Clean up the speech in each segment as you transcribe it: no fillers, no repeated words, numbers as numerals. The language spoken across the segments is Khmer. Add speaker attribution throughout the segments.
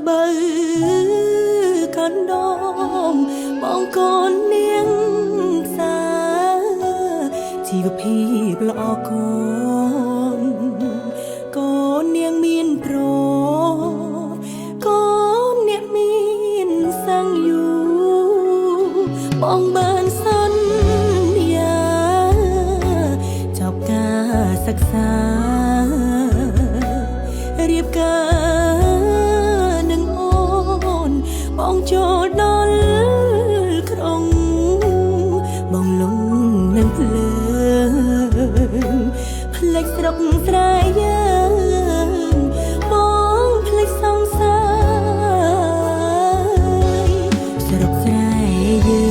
Speaker 1: បើកណ្ដងបងកូននាងសាជីវភាពល្អកូនកូននាងមានប្រកូននាងមានសង្យូបងបានសន្យាចប់ការសិក្សារៀបការនឹងអូនបងចូលដល់ក្រុងបងលងនឹងភ្លើងផ្លេចស្រុកស្រែយើងបងផ្លេចសង្សារស្រុកស្រែយើ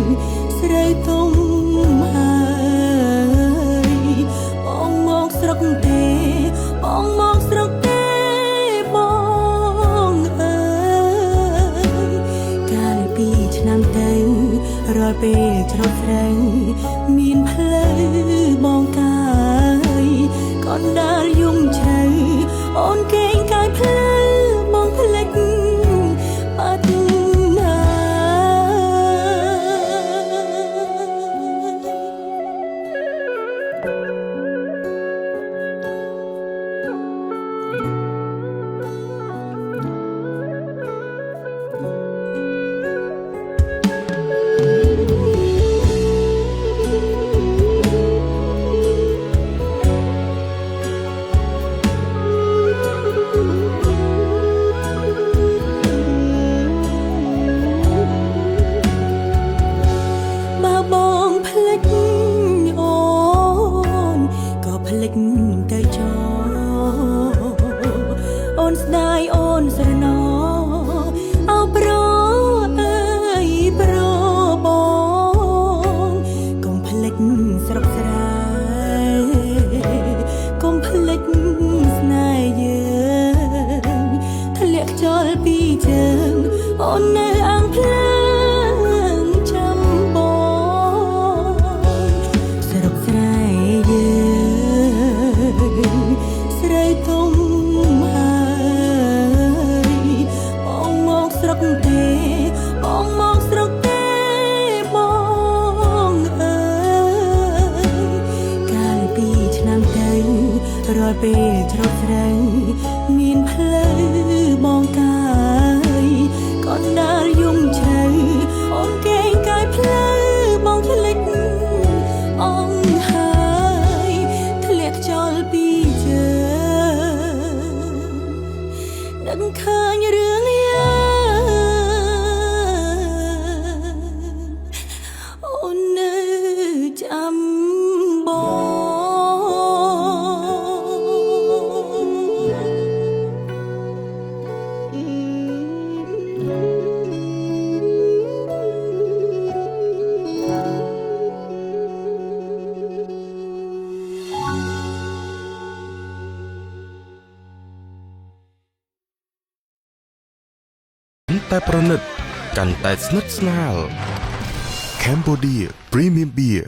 Speaker 1: ងស្រីទុំហើយបងមកស្រុកទេបងមកស្រុកទេបងអើយកាលពីឆ្នាំទៅរាល់ពេលច្រត់ស្រូវមានផ្លូវបងកាយក៏ដើរយំជ្រៅអូនគេងកាយផ្លូវបងផ្លេចបាត់ណាទៅចោអូនស្ដាយអូនស្រណោអោប្រអើយប្របងកុំភ្លេចស្រុកស្រែកុំភ្លេចស្នេហ៍យើងធ្លាក់ចោលពីជើងអូននៅអាំងភ្លើងចាំបងស្រុកស្រែស្រីទុំហើយបងមកស្រុកទេបងមកស្រុកទេបងអើយកាលពីឆ្នាំទៅរាល់ពេលច្រត់ស្រូវមានផ្លូវបងកាយក៏ដើរយំជ្រៅអូនគេងកាយផ្លូវបងផ្លេចអងហើយធ្លាក់ចោលពីដឹងឃើញរឿងយ៉ាងអូននៅចាំ
Speaker 2: តែប្រណិតកាន់តែស្និទ្ធស្នាល Cambodia Premium Beer